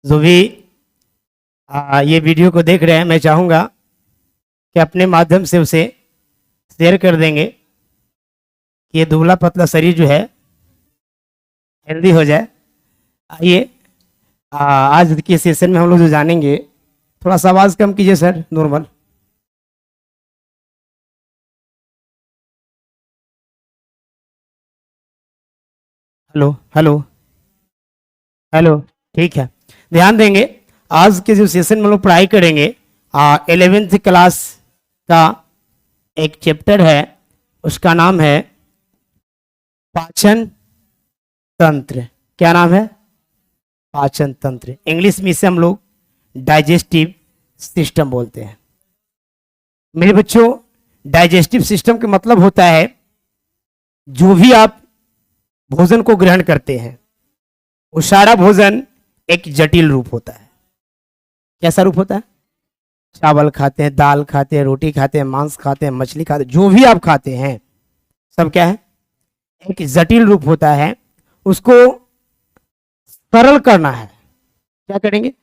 जो भी ये वीडियो को देख रहे हैं, मैं चाहूँगा कि अपने माध्यम से उसे शेयर कर देंगे कि ये दुबला पतला शरीर जो है हेल्दी हो जाए। आइए आज के सेशन में हम लोग जो जानेंगे, थोड़ा सा आवाज़ कम कीजिए sir, normal. Hello hello hello, ठीक है, ध्यान देंगे। आज के जो सेशन में हम लोग पढ़ाई करेंगे 11th क्लास का एक चैप्टर है, उसका नाम है पाचन तंत्र। क्या नाम है? पाचन तंत्र। इंग्लिश में इसे हम लोग डाइजेस्टिव सिस्टम बोलते हैं। मेरे बच्चों, डाइजेस्टिव सिस्टम का मतलब होता है जो भी आप भोजन को ग्रहण करते हैं वो सारा भोजन एक जटिल रूप होता है। कैसा रूप होता है? चावल खाते हैं, दाल खाते हैं, रोटी खाते हैं, मांस खाते हैं, मछली खाते हैं, जो भी आप खाते हैं सब क्या है? एक जटिल रूप होता है। उसको सरल करना है। क्या करेंगे?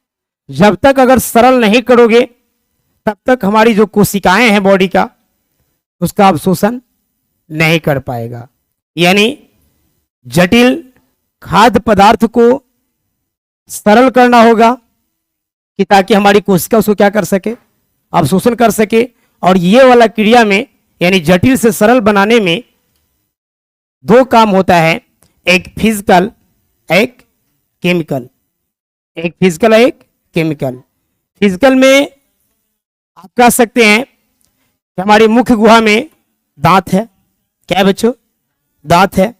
जब तक अगर सरल नहीं करोगे तब तक हमारी जो कोशिकाएं हैं बॉडी का, उसका अवशोषण नहीं कर पाएगा। यानी जटिल खाद्य पदार्थ को सरल करना होगा कि ताकि हमारी कोशिका उसको क्या कर सके? अवशोषण कर सके। और ये वाला क्रिया में, यानी जटिल से सरल बनाने में दो काम होता है, एक फिजिकल, एक केमिकल। एक फिजिकल, एक केमिकल। फिजिकल में आप कह सकते हैं कि हमारी मुख्य गुहा में दांत है। क्या है बच्चों? दांत है।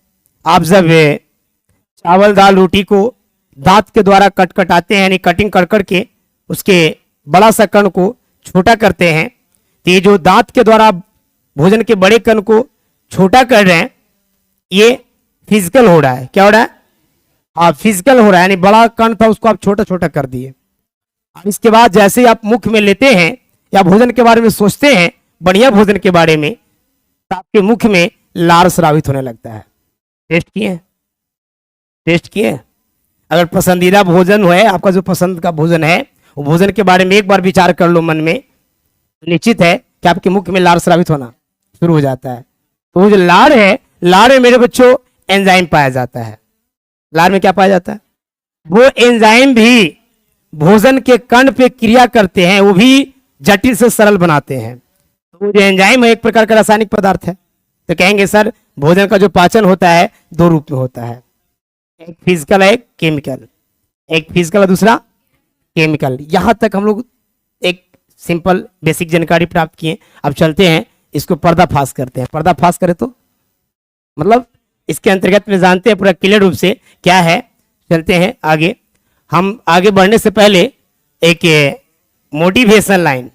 आप जब चावल दाल रोटी को दांत के द्वारा कटाते हैं, यानी कटिंग कर करके उसके बड़ा सा कण को छोटा करते हैं, तो ये जो दांत के द्वारा भोजन के बड़े कण को छोटा कर रहे हैं, ये फिजिकल हो रहा है। क्या हो रहा है? हाँ, फिजिकल हो रहा है, यानी बड़ा कण था उसको आप छोटा छोटा कर दिए। और इसके बाद जैसे ही आप मुख में लेते हैं या भोजन के बारे में सोचते हैं, बढ़िया भोजन के बारे में, तो आपके मुख में लार स्रावित होने लगता है। टेस्ट किए? टेस्ट किए? अगर पसंदीदा भोजन है, आपका जो पसंद का भोजन है, वो भोजन के बारे में एक बार विचार कर लो मन में, तो निश्चित है कि आपके मुख में लार स्रावित होना शुरू हो जाता है। तो वो जो लार है, लार में मेरे बच्चों एंजाइम पाया जाता है। लार में क्या पाया जाता है? वो एंजाइम भी भोजन के कण पे क्रिया करते हैं, वो भी जटिल से सरल बनाते हैं। तो वो जो एंजाइम है एक प्रकार का रासायनिक पदार्थ है। तो कहेंगे सर भोजन का जो पाचन होता है दो रूप में होता है, एक फिजिकल, एक केमिकल। एक फिजिकल और दूसरा केमिकल। यहां तक हम लोग एक सिंपल बेसिक जानकारी प्राप्त किए। अब चलते हैं, इसको पर्दाफाश करते हैं। पर्दाफाश करें तो मतलब इसके अंतर्गत में जानते हैं पूरा क्लियर रूप से क्या है। चलते हैं आगे। हम आगे बढ़ने से पहले एक मोटिवेशन लाइन,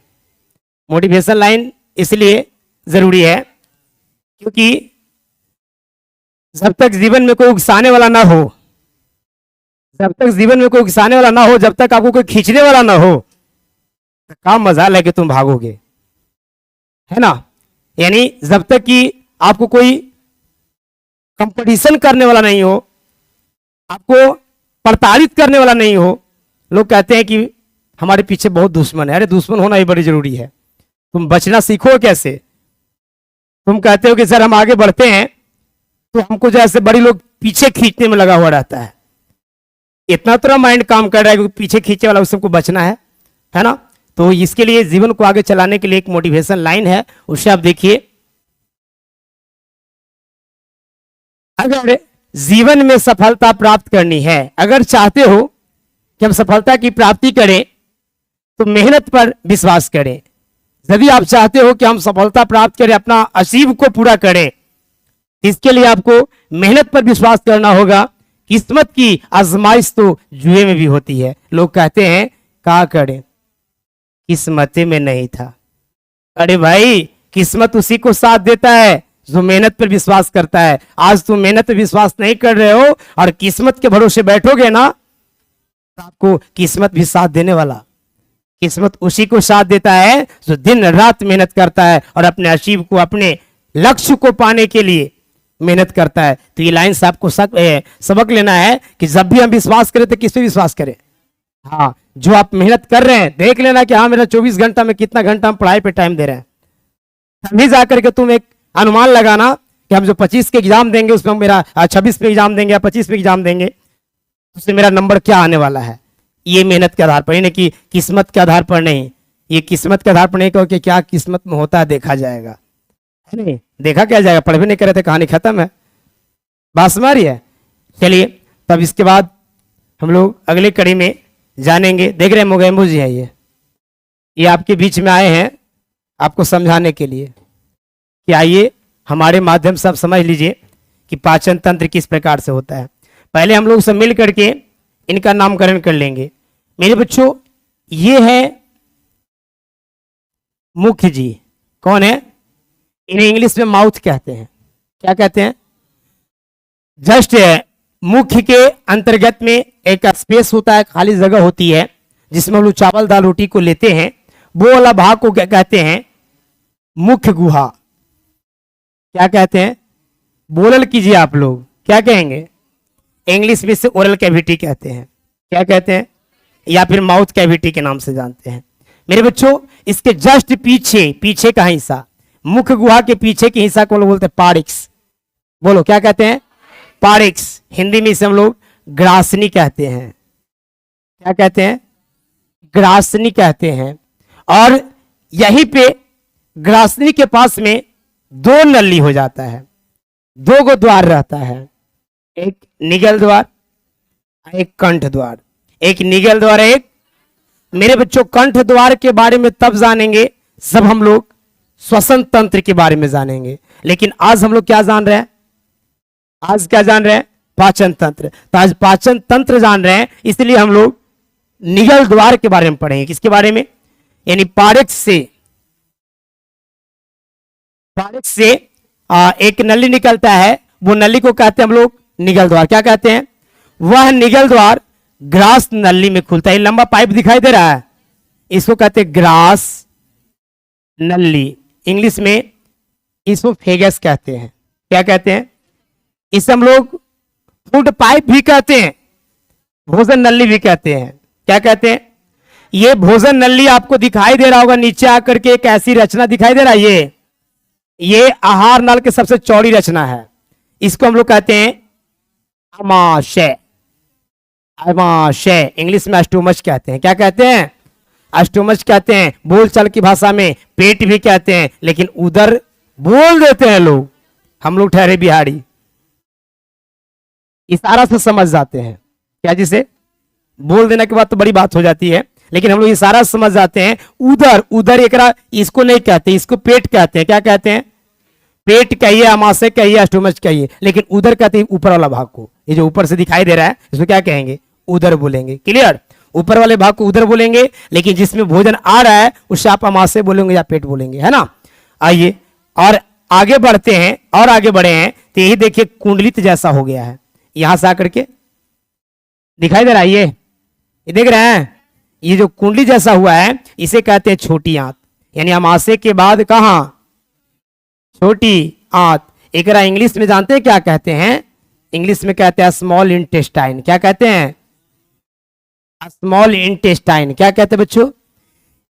मोटिवेशन लाइन इसलिए जरूरी है क्योंकि जब तक जीवन में कोई उकसाने वाला ना हो, जब तक जीवन में कोई उकसाने वाला ना हो, जब तक आपको कोई खींचने वाला ना हो, तो काम मजाल है कि तुम भागोगे, है ना। यानी जब तक कि आपको कोई कंपटीशन करने वाला नहीं हो, आपको प्रताड़ित करने वाला नहीं हो। लोग कहते हैं कि हमारे पीछे बहुत दुश्मन है। अरे दुश्मन होना ही बड़ी जरूरी है। तुम बचना सीखो कैसे? तुम कहते हो कि सर हम आगे बढ़ते हैं तो हमको जैसे बड़ी लोग पीछे खींचने में लगा हुआ रहता है। इतना तो माइंड काम कर रहा है कि पीछे खींचने वाला उसको बचना है ना। तो इसके लिए जीवन को आगे चलाने के लिए एक मोटिवेशन लाइन है, उससे आप देखिए। अगर जीवन में सफलता प्राप्त करनी है, अगर चाहते हो कि हम सफलता की प्राप्ति करें, तो मेहनत पर विश्वास करें। यदि आप चाहते हो कि हम सफलता प्राप्त करें, अपना अचीव को पूरा करें, इसके लिए आपको मेहनत पर विश्वास करना होगा। किस्मत की आजमाइश तो जुए में भी होती है। लोग कहते हैं क्या करें, किस्मत में नहीं था। अरे भाई, किस्मत उसी को साथ देता है जो मेहनत पर विश्वास करता है। आज तुम मेहनत पर विश्वास नहीं कर रहे हो और किस्मत के भरोसे बैठोगे ना, तो आपको किस्मत भी साथ देने वाला। किस्मत उसी को साथ देता है जो दिन रात मेहनत करता है और अपने अचीव को, अपने लक्ष्य को पाने के लिए मेहनत करता है। तो ये लाइन से आपको सबक लेना है कि जब भी हम विश्वास करें तो किस पे विश्वास करें? हाँ, जो आप मेहनत कर रहे हैं देख लेना कि हाँ मेरा 24 घंटा में कितना घंटा हम पढ़ाई पे टाइम दे रहे हैं, तभी जाकर के तुम एक अनुमान लगाना कि हम जो 25 के एग्जाम देंगे उसमें मेरा 26 पे एग्जाम देंगे या 25 पे एग्जाम देंगे, उससे मेरा नंबर क्या आने वाला है। ये मेहनत के आधार पर, नहीं कि किस्मत के आधार पर नहीं। ये किस्मत के आधार पर नहीं कहो कि क्या किस्मत में होता है देखा जाएगा, है नहीं, देखा क्या जाएगा, पढ़ भी नहीं करे थे, कहानी खत्म है, बात समझ रही है। चलिए तब इसके बाद हम लोग अगले कड़ी में जानेंगे। देख रहे हैं मोगेम्बो जी है, ये आपके बीच में आए हैं आपको समझाने के लिए कि आइए हमारे माध्यम से आप समझ लीजिए कि पाचन तंत्र किस प्रकार से होता है। पहले हम लोग सब मिल करके इनका नामकरण कर लेंगे। मेरे बच्चों ये है मुख जी, कौन है, इन्हें इंग्लिश में माउथ कहते हैं। क्या कहते हैं, जस्ट मुख के अंतर्गत में एक स्पेस होता है, खाली जगह होती है जिसमें हम लोग चावल दाल रोटी को लेते हैं, वो वाला भाग को क्या कहते हैं, मुख गुहा। क्या कहते हैं, बोलल कीजिए आप लोग, क्या कहेंगे, इंग्लिश में से ओरल कैविटी कहते हैं। क्या कहते हैं, या फिर माउथ कैविटी के नाम से जानते हैं। मेरे बच्चों इसके जस्ट पीछे, पीछे का हिस्सा, मुख गुहा के पीछे के हिस्सा को बोलते हैं पारिक्स। बोलो क्या कहते हैं, पारिक्स। हिंदी में इसे हम लोग ग्रासनी कहते हैं। क्या कहते हैं, ग्रासनी कहते हैं। और यहीं पे ग्रासनी के पास में दो नली हो जाता है, दो गो द्वार रहता है, एक निगल द्वार, एक कंठ द्वार। एक निगल द्वार, एक, मेरे बच्चों कंठ द्वार के बारे में तब जानेंगे जब हम लोग श्वसन तंत्र के बारे में जानेंगे। लेकिन आज हम लोग क्या जान रहे हैं, आज क्या जान रहे हैं, पाचन तंत्र। तो आज पाचन तंत्र जान रहे हैं, इसलिए हम लोग निगल द्वार के बारे में पढ़ेंगे। किसके बारे में, यानी पारिक्स से, पारिक्स से एक नली निकलता है, वो नली को कहते हैं हम लोग निगल द्वार। क्या कहते हैं, वह निगल द्वार ग्रास नली में खुलता है। लंबा पाइप दिखाई दे रहा है, इसको कहते हैं ग्रास नली। इंग्लिश में इसोफेगस कहते हैं। क्या कहते हैं, इसे हम लोग फूड पाइप भी कहते हैं, भोजन नली भी कहते हैं। क्या कहते हैं, ये भोजन नली आपको दिखाई दे रहा होगा, नीचे आकर के एक ऐसी रचना दिखाई दे रहा है, ये आहार नल की सबसे चौड़ी रचना है। इसको हम लोग कहते हैं अमाशय। अमाशय इंग्लिश में स्टोमच कहते हैं। क्या कहते हैं, स्टोमच कहते हैं। बोलचाल की भाषा में पेट भी कहते हैं, लेकिन उदर बोल देते हैं लोग, हम लोग ठहरे बिहारी, इशारा से समझ जाते हैं। क्या, जिसे बोल देने के बाद तो बड़ी बात हो जाती है, लेकिन हम लोग इशारा से समझ जाते हैं। उदर, उदर एकरा इसको नहीं कहते, इसको पेट कहते हैं। क्या कहते हैं, पेट कहिए, अमाशय कहिए, स्टोमच कहिए, लेकिन उदर कहते हैं ऊपर वाला भाग को। ये जो ऊपर से दिखाई दे रहा है इसको क्या कहेंगे, उदर बोलेंगे। क्लियर, ऊपर वाले भाग को उदर बोलेंगे, लेकिन जिसमें भोजन आ रहा है उसे आप अमाशय बोलेंगे या पेट बोलेंगे, है ना। आइए और आगे बढ़ते हैं, और आगे बढ़े हैं तो यही देखिए कुंडलित जैसा हो गया है, यहां से आकर के दिखाई दे रहा है, ये देख रहे हैं, ये जो कुंडली जैसा हुआ है इसे कहते हैं छोटी आंत। यानी अमाशय के बाद कहां, छोटी आंत। एक इंग्लिश में जानते हैं क्या कहते हैं, इंग्लिश में कहते हैं स्मॉल इंटेस्टाइन। क्या कहते हैं, स्मॉल इंटेस्टाइन। क्या कहते हैं बच्चों,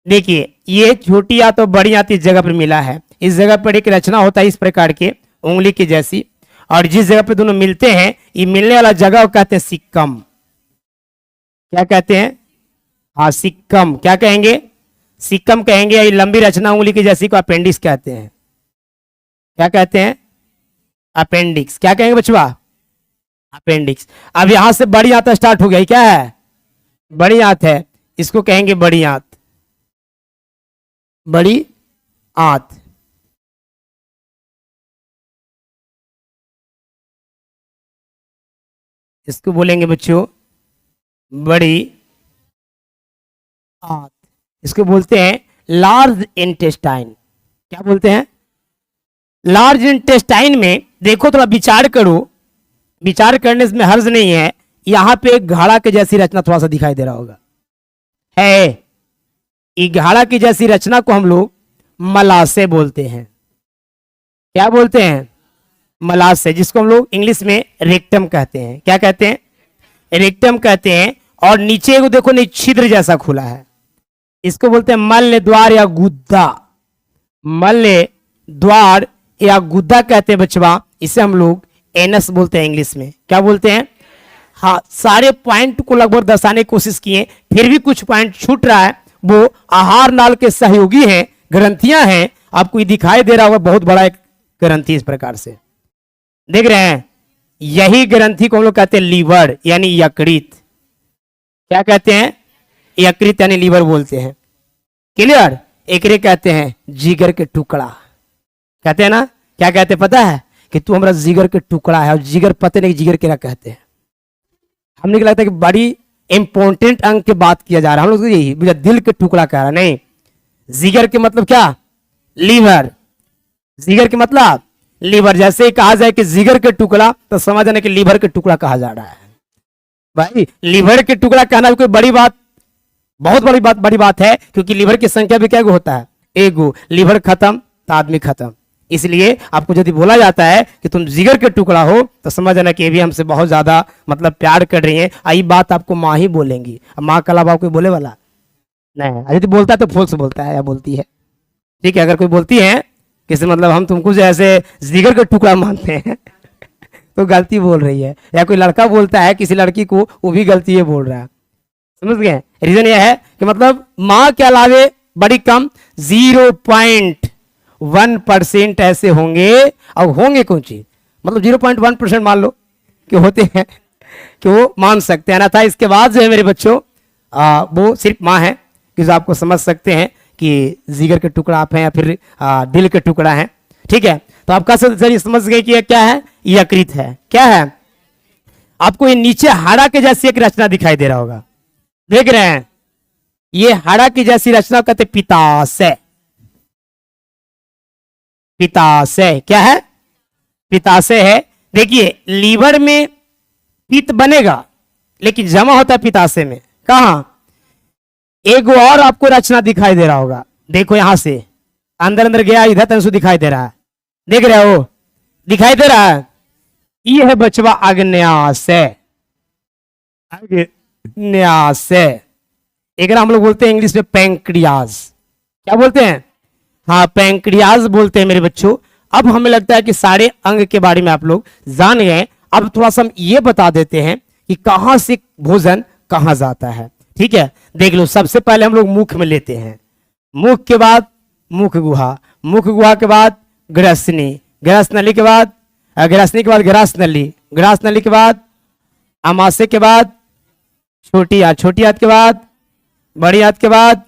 देखिए ये छोटी आंत और बड़ी आंत इस जगह पर मिला है, इस जगह पर एक रचना होता है इस प्रकार के उंगली की जैसी, और जिस जगह पे दोनों मिलते हैं ये मिलने वाला जगह कहते हैं सिक्कम। क्या कहते हैं, हाँ सिक्कम। क्या कहेंगे, सिक्कम कहेंगे। ये लंबी रचना उंगली की जैसी को अपेंडिक्स कहते हैं। क्या कहते हैं, अपेंडिक्स। क्या कहेंगे बचवा, अपेंडिक्स। अब यहां से बड़ी आंत स्टार्ट हो गई, क्या है, बड़ी आंत है, इसको कहेंगे बड़ी आंत, बड़ी आंत। इसको बोलेंगे बच्चों बड़ी आंत। इसको बोलते हैं लार्ज इंटेस्टाइन। क्या बोलते हैं, लार्ज इंटेस्टाइन में देखो, थोड़ा विचार करो, विचार करने में हर्ज नहीं है। यहां पे एक घड़ा के जैसी रचना थोड़ा सा दिखाई दे रहा होगा, है, ये घड़ा की जैसी रचना को हम लोग मलाशय बोलते हैं। क्या बोलते हैं, मलाशय, जिसको हम लोग इंग्लिश में रेक्टम कहते हैं। क्या कहते हैं, रेक्टम कहते हैं। और नीचे को देखो नहीं छिद्र जैसा खुला है, इसको बोलते हैं मल्ल द्वार या गुद्दा। मल्ल द्वार या गुद्दा कहते हैं बचवा। इसे हम लोग एनस बोलते हैं इंग्लिश में। क्या बोलते हैं? हाँ, सारे पॉइंट को लगभग दर्शाने की कोशिश किए, फिर भी कुछ पॉइंट छूट रहा है। वो आहार नाल के सहयोगी हैं, ग्रंथियां हैं। आपको ये दिखाई दे रहा होगा बहुत बड़ा एक ग्रंथि इस प्रकार से देख रहे हैं। यही ग्रंथि को हम लोग कहते हैं लीवर यानी यकृत। क्या कहते हैं? यकृत यानी लीवर बोलते हैं। क्लियर? एकरे कहते हैं जिगर के टुकड़ा। कहते हैं ना, क्या कहते हैं पता है? कि तू हमारा जिगर के टुकड़ा है। और जिगर पता नहीं जिगर क्या कहते हैं। हमने लगता है कि बड़ी इंपॉर्टेंट अंग की बात किया जा रहा है। हम लोग यही दिल के टुकड़ा कह रहा है। नहीं, जिगर के मतलब क्या? लीवर। जिगर के मतलब लीवर। जैसे ही कहा जाए कि जिगर के टुकड़ा तो समझ आने कि लीवर के टुकड़ा कहा जा रहा है। भाई लीवर के टुकड़ा कहना कोई बड़ी बात, बहुत बड़ी बात है, क्योंकि लीवर की संख्या भी क्या होता है? एक गो। लीवर खत्म तो आदमी खत्म। इसलिए आपको यदि बोला जाता है कि तुम जिगर के टुकड़ा हो तो समझ आना कि ये भी हमसे बहुत ज्यादा मतलब प्यार कर रही है। आई बात आपको माँ ही बोलेंगी। अब माँ के अलावा कोई बोले वाला नहीं। यदि बोलता है तो फूल से बोलता है या बोलती है। ठीक है, अगर कोई बोलती है किसी मतलब हम तुमको जैसे जिगर का टुकड़ा मानते हैं तो गलती बोल रही है। या कोई लड़का बोलता है किसी लड़की को, वो भी गलती है बोल रहा है। समझ गए? रीजन यह है कि मतलब माँ के अलावे बड़ी कम 0.1% ऐसे होंगे। और होंगे कौन चीज मतलब 0.1% मान लो कि होते हैं कि वो मान सकते हैं ना था। इसके बाद जो है मेरे बच्चों वो सिर्फ माँ है कि जो आपको समझ सकते हैं कि जिगर के टुकड़ा आप हैं या फिर दिल के टुकड़ा हैं। ठीक है, तो आपका जरिए समझ गए कि यह क्या है? यकृत है। क्या है? आपको ये नीचे हाड़ा के जैसी एक रचना दिखाई दे रहा होगा। देख रहे हैं? ये हाड़ा की जैसी रचना कहते पित्ताशय। पित्ताशय क्या है? पित्ताशय है। देखिए लीवर में पित्त बनेगा लेकिन जमा होता है पित्ताशय में। कहां? एक और आपको रचना दिखाई दे रहा होगा। देखो यहां से अंदर अंदर गया, इधर तक दिखाई दे रहा है। देख रहे हो? दिखाई दे रहा है। ये है बचवा आग्नेयाशय। आग्नेयाशय एक हम लोग बोलते हैं इंग्लिश में पैंक्रियाज। क्या बोलते हैं? हाँ, पैंक्रियाज बोलते हैं मेरे बच्चों। अब हमें लगता है कि सारे अंग के बारे में आप लोग जान गए। अब थोड़ा सा हम ये बता देते हैं कि कहां से भोजन कहां जाता है। ठीक है, देख लो। सबसे पहले हम लोग मुख में लेते हैं। मुख के बाद मुख गुहा, मुख गुहा के बाद ग्रसनी, ग्रसनली के बाद ग्रसनी के बाद ग्रास नली, ग्रास नली के बाद अमाशय के बाद छोटी आंत, छोटी आंत के बाद बड़ी आंत के बाद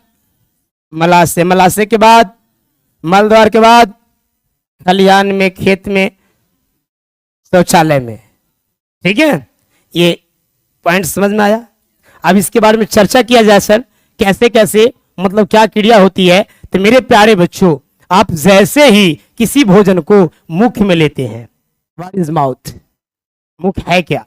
मलाशय, मलाशय के बाद मलद्वार के बाद खलिहान में, खेत में, शौचालय में। ठीक है, ये पॉइंट समझ में आया। अब इसके बारे में चर्चा किया जाए सर, कैसे कैसे मतलब क्या क्रिया होती है। तो मेरे प्यारे बच्चों, आप जैसे ही किसी भोजन को मुख में लेते हैं, व्हाट इज माउथ? मुख है क्या?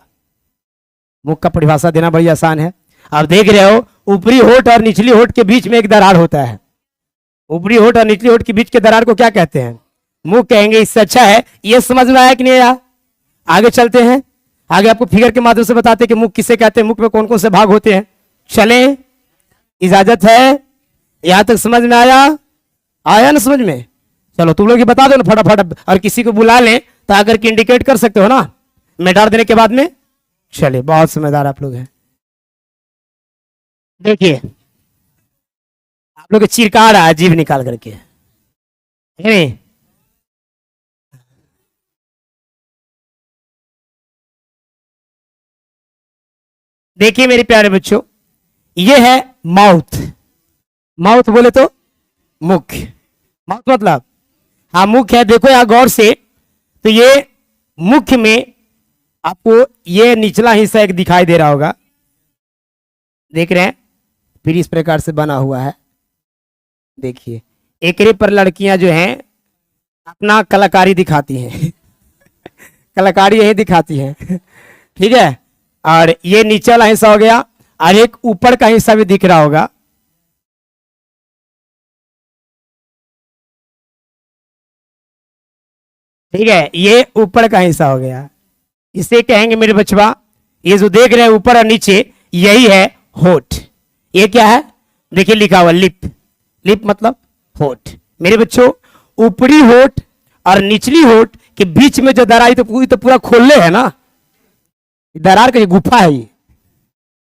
मुख का परिभाषा देना बड़ी आसान है। आप देख रहे हो ऊपरी होठ और निचली होठ के बीच में एक दरार होता है। ऊपरी होठ और निचली होठ के बीच के दरार को क्या कहते हैं? मुख कहेंगे। इससे अच्छा है ये समझ में आया कि नहीं आया? आगे चलते हैं। आगे आपको फिगर के माध्यम से बताते हैं कि मुख किसे कहते हैं, मुख में कौन कौन से भाग होते हैं। चले, इजाजत है? यहां तक समझ में आया? आया ना समझ में? चलो तुम लोग ये बता दो ना फटाफट। और किसी को बुला लें तो आकर के इंडिकेट कर सकते हो ना मेटार देने के बाद में। चलिए, बहुत समझदार आप लोग हैं। देखिए आप लोग चिरका रहा है जीभ निकाल करके, है नहीं? देखिए मेरे प्यारे बच्चों, ये है माउथ। माउथ बोले तो मुख। माउथ मतलब हाँ मुख है। देखो यहां गौर से, तो ये मुख में आपको ये निचला हिस्सा एक दिखाई दे रहा होगा। देख रहे हैं? फिर इस प्रकार से बना हुआ है। देखिए एकरे पर लड़कियां जो हैं अपना कलाकारी दिखाती हैं कलाकारी यही दिखाती हैं ठीक है। और ये नीचे वाला हिस्सा हो गया और एक ऊपर का हिस्सा भी दिख रहा होगा। ठीक है, ये ऊपर का हिस्सा हो गया। इसे कहेंगे मेरे बचवा, ये जो देख रहे हैं ऊपर और नीचे, यही है होठ। ये क्या है? देखिए लिखा हुआ लिप, लिप मतलब होठ। मेरे बच्चों ऊपरी होठ और निचली होठ के बीच में जो दरार तो पूरा खोलने है ना, दरार का ये गुफा है। ये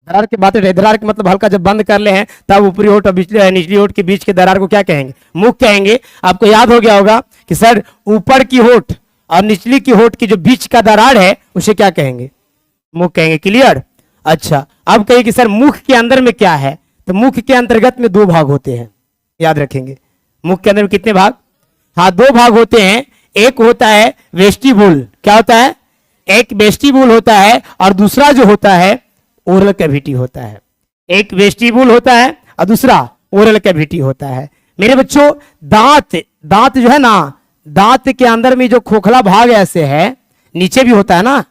दरार की बात है, दरार के मतलब हल्का जब बंद कर ले हैं तब ऊपरी होठ और निचली होठ के बीच के दरार को क्या कहेंगे? मुख कहेंगे। आपको याद हो गया होगा कि सर ऊपर की होठ और निचली की होठ की जो बीच का दरार है उसे क्या कहेंगे? मुख कहेंगे। क्लियर? अच्छा, अब कहिए कि सर मुख के अंदर में क्या है? तो मुख के अंतर्गत में दो भाग होते हैं, याद रखेंगे। मुख के अंदर में कितने भाग? हाँ, दो भाग होते हैं। एक होता है वेस्टिबुल। क्या होता है? एक वेस्टिबुल होता है और दूसरा जो होता है ओरल कैविटी होता है। एक वेस्टिबुल होता है और दूसरा ओरल कैविटी होता है। मेरे बच्चों दांत, दांत जो है ना, दांत के अंदर में जो खोखला भाग ऐसे है, नीचे भी होता है ना,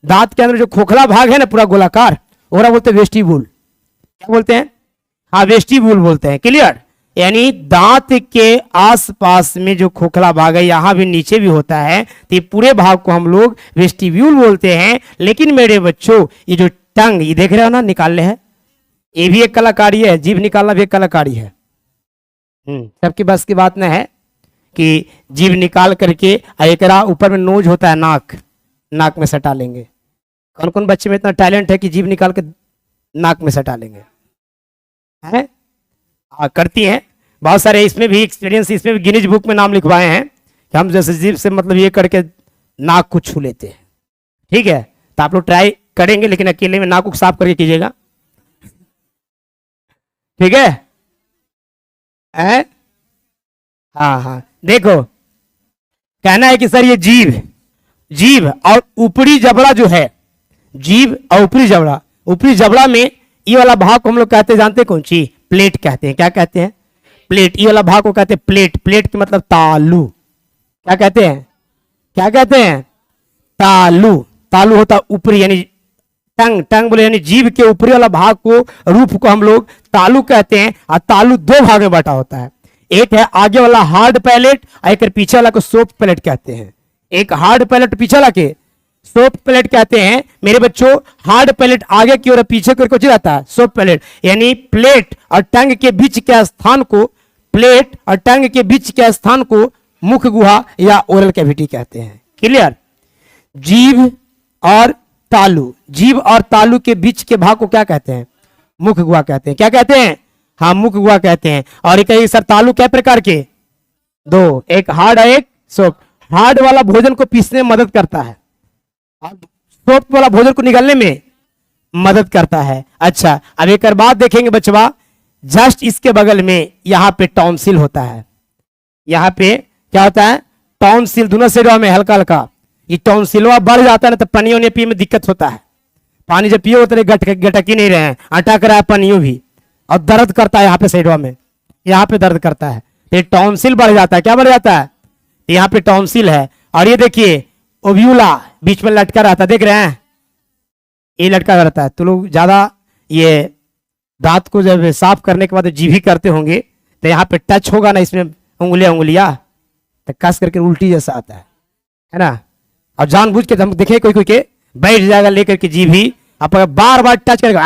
दांत के अंदर जो खोखला भाग है ना पूरा गोलाकार, ओरा बोलते हैं वेस्टिबुल। क्या बोलते हैं? हाँ, वेस्टिबुल बोलते हैं। क्लियर? यानी दांत के आसपास में जो खोखला भाग है, यहां भी नीचे भी होता है, तो ये पूरे भाग को हम लोग वेस्टिब्यूल बोलते हैं। लेकिन मेरे बच्चों ये जो टंग, ये देख रहे हो ना निकालने है, ये भी एक कलाकारी है, जीभ निकालना भी एक कलाकारी है। सबकी बस की बात न है कि जीभ निकाल करके एक ऊपर में नोज होता है, नाक, नाक में सटा लेंगे। कौन कौन बच्चे में इतना टैलेंट है कि जीभ निकाल के नाक में सटा लेंगे? हैं? हाँ, करती हैं बहुत सारे। इसमें भी एक्सपीरियंस, इसमें भी गिनीज बुक में नाम लिखवाए हैं कि हम जैसे जीभ से मतलब ये करके नाक को छू लेते हैं। ठीक है, तो आप लोग ट्राई करेंगे, लेकिन अकेले में नाक को साफ करके कीजिएगा। ठीक है? हाँ हाँ, देखो कहना है कि सर ये जीभ, जीभ और ऊपरी जबड़ा जो है, जीभ और ऊपरी जबड़ा, ऊपरी जबड़ा में ये वाला भाग को हम लोग कहते हैं, जानते हैं कौन सी? प्लेट कहते हैं। क्या कहते हैं? प्लेट। ये वाला भाग को कहते हैं प्लेट। प्लेट के मतलब तालू। क्या कहते हैं? क्या कहते हैं? तालू। तालू होता ऊपरी, यानी टंग, टंग बोले यानी जीभ के ऊपरी वाला भाग को, रूप को हम लोग तालू कहते हैं। और तालू दो भाग में बटा होता है, एक है आगे वाला हार्ड पैलेट और एक पीछे वाला को सॉफ्ट पैलेट कहते हैं। एक हार्ड पैलेट, पीछे वाला के सॉफ्ट पैलेट कहते हैं। मेरे बच्चों हार्ड पैलेट आगे की ओर, पीछे की ओर कुछ रहता है सॉफ्ट पैलेट। यानी प्लेट और टंग के बीच के स्थान को, प्लेट और टंग के बीच के स्थान को मुख गुहा या ओरल कैविटी कहते हैं। क्लियर? जीभ और तालू, जीभ और तालू के बीच के भाग को क्या कहते हैं? मुख गुहा कहते हैं। क्या कहते हैं? हाँ, मुख गुहा कहते हैं। और एक सर तालू क्या प्रकार के? दो, एक हार्ड और एक सॉफ्ट। हार्ड वाला भोजन को पीसने में मदद करता है, सॉफ्ट वाला भोजन को निगलने में मदद करता है। अच्छा, अब एक और बात देखेंगे बचवा, जस्ट इसके बगल में यहाँ पे टॉन्सिल होता है। यहाँ पे क्या होता है? टॉन्सिल। दोनों साइडों में हल्का हल्का ये टॉन्सिलवा बढ़ जाता है ना, तो पनियों ने पिए में दिक्कत होता है। पानी जब पियो उतने गटक ही नहीं रहे हैं, अटक रहा है पनियों भी, और दर्द करता है यहाँ पे साइडों में, यहाँ पे दर्द करता है, तो टॉन्सिल बढ़ जाता है। क्या बढ़ जाता है? यहाँ पे टॉन्सिल है। और ये देखिए ओव्यूला बीच में लटका रहता है, देख रहे हैं? ये लटका रहता है। तो लोग ज्यादा ये दांत को जब साफ करने के बाद जीभी करते होंगे, तो यहाँ पे टच होगा ना इसमें उंगलियां, तो कस करके उल्टी जैसा आता है ना। और जानबूझ के हम देखे कोई कोई के बैठ जाएगा लेकर के जीभी, आप बार बार टच करेगा,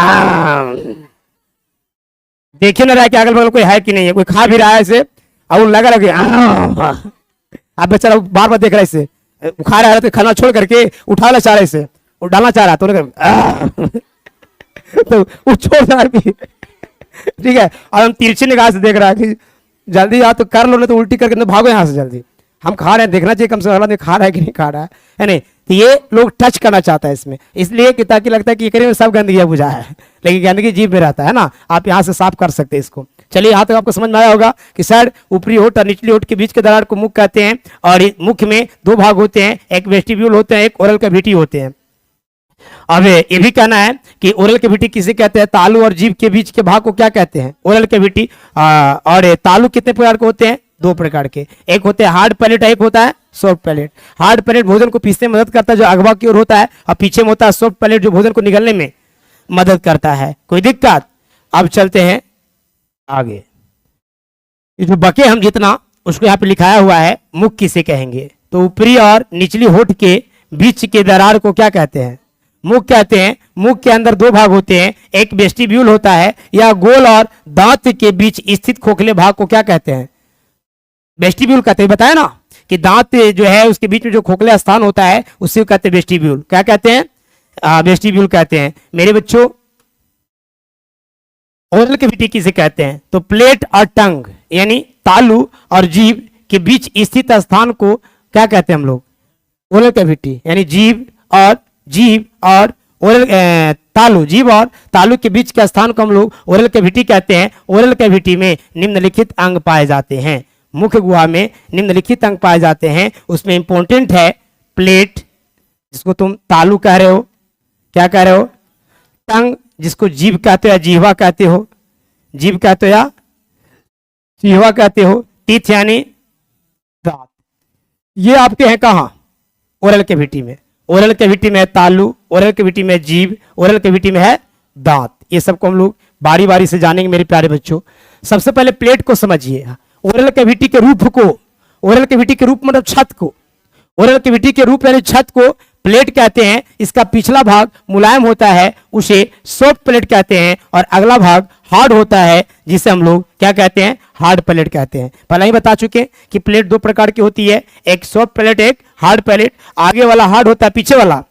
देखे ना रहा कि अगल बगल कोई है कि नहीं है, कोई खा भी रहा है इसे, और लगा रहा कि आप बेचारा बार बार देख रहा है इसे, खा रहा है तो खाना छोड़ करके उठा ला चाह रहा है इसे, और डालना चाह रहा तो वो छोड़ रहा है। ठीक है, और हम तिरछी निगाह से देख रहा है कि जल्दी या तो कर लो, ना तो उल्टी करके भागो यहाँ से जल्दी। हम खा रहे हैं, देखना चाहिए कम से कम खा रहा है कि नहीं खा रहा है नहीं? तो ये लोग टच करना चाहता है इसमें, इसलिए कि ताकि लगता है कि ये में सब गंदगी बुझा है, लेकिन गंदगी जीभ में रहता है ना। आप यहाँ से साफ कर सकते हैं इसको। चलिए, यहाँ तक आपको समझ में आया होगा कि सर ऊपरी होठ और निचली होठ के बीच के दरार को मुख कहते हैं। और मुख में दो भाग होते हैं, एक वेस्टिब्यूल होते हैं, एक ओरल कैविटी होते हैं। अब ये भी कहना है कि ओरल कैविटी किसे कहते हैं? तालू और जीभ के बीच के भाग को क्या कहते हैं? Oral cavity. और तालू कितने प्रकार के होते हैं? दो प्रकार के, एक होते हैं हार्ड पैलेट, एक होता है सॉफ्ट पैलेट। हार्ड पैलेट भोजन को पीसने में मदद करता है, जो अगवा की ओर होता है, और पीछे में होता है सॉफ्ट पैलेट, जो भोजन को निगलने में मदद करता है। कोई दिक्कत? अब चलते हैं आगे। ये जो बके हम जितना उसको यहाँ पे लिखाया हुआ है, मुख किसे कहेंगे? तो ऊपरी और निचली होठ के बीच के दरार को क्या कहते हैं? मुख कहते हैं। मुख के अंदर दो भाग होते हैं, एक वेस्टिब्यूल होता है, या गोल और दांत के बीच स्थित खोखले भाग को क्या कहते हैं? वेस्टिब्यूल कहते हैं। बताया ना कि दांत जो है उसके बीच में जो खोखले स्थान होता है उसे कहते हैं वेस्टिब्यूल। क्या कहते हैं? वेस्टिब्यूल कहते हैं। मेरे बच्चों, ओरल कैविटी किसे कहते हैं? तो प्लेट और टंग यानी तालू और जीभ के बीच स्थित स्थान को क्या कहते हैं हम लोग? Oral cavity. यानी जीभ और ओरल तालू, जीभ और तालू के बीच के स्थान को हम लोग ओरल कैविटी कहते हैं। ओरल कैविटी में निम्नलिखित अंग पाए जाते हैं। मुख्य गुहा में निम्नलिखित अंग पाए जाते हैं। उसमें इंपॉर्टेंट है प्लेट, जिसको तुम तालू कह रहे हो, क्या कह रहे हो? टंग, जिसको जीभ कहते हो या जीहवा कहते हो, जीभ कहते हो या जीहवा कहते हो। टीथ यानी दांत। ये आपके हैं कहाँ? ओरल कैविटी में। ओरल कैविटी में है तालू, ओरल कैविटी में जीभ, ओरल कैविटी में है दांत। ये सबको हम लोग बारी बारी से जानेंगे मेरे प्यारे बच्चों। सबसे पहले प्लेट को समझिए। ओरल कैविटी के रूप को, ओरल कैविटी के रूप मतलब छत को, ओरल कैविटी के रूप यानी छत को प्लेट कहते हैं। इसका पिछला भाग मुलायम होता है, उसे सॉफ्ट प्लेट कहते हैं, और अगला भाग हार्ड होता है, जिसे हम लोग क्या कहते हैं? हार्ड प्लेट कहते हैं। पहले ही बता चुके कि प्लेट दो प्रकार की होती है, एक सॉफ्ट प्लेट, एक हार्ड प्लेट। आगे वाला हार्ड होता है, पीछे वाला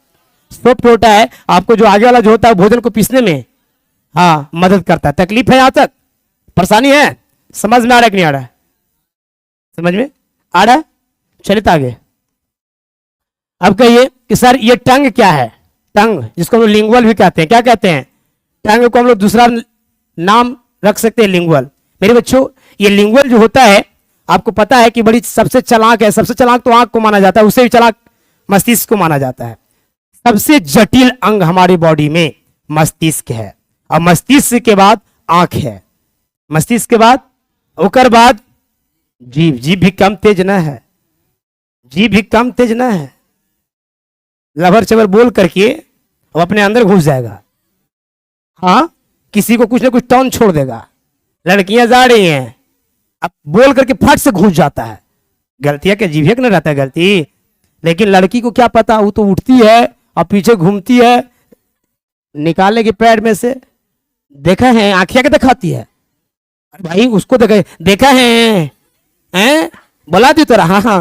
सॉफ्ट होता है। आपको जो आगे वाला जो होता है भोजन को पीसने में मदद करता है। तकलीफ है? यहां तक परेशानी है? समझ में आ रहा है कि नहीं आ रहा है? समझ में आ रहा है? चलिए आगे। अब कहिए कि सर ये टंग क्या है? टंग, जिसको हम लोग लिंगुअल भी कहते हैं। क्या कहते हैं? टंग को हम लोग दूसरा नाम रख सकते हैं, लिंगुअल। मेरे बच्चों, ये लिंगुअल जो होता है, आपको पता है कि बड़ी सबसे चालाक है। सबसे चालाक तो आंख को माना जाता है, उससे भी चालाक मस्तिष्क को माना जाता है। सबसे जटिल अंग हमारी बॉडी में मस्तिष्क है, और मस्तिष्क के बाद आंख है, मस्तिष्क के बाद ओकर बाद जीभ। जीभ भी कम तेज ना है, जीभ भी कम तेज ना है। लबर चबर बोल करके वो अपने अंदर घुस जाएगा। हाँ, किसी को कुछ ना कुछ टर्न छोड़ देगा। लड़कियां जा रही हैं, अब बोल करके फट से घुस जाता है। गलतियां क्या जीभ न रहता है गलती, लेकिन लड़की को क्या पता, वो तो उठती है और पीछे घूमती है, निकालने के पैर में से। देखा है? आंखिया के दिखाती है। भाई उसको देखा है? बोला दी तो रहा। हाँ,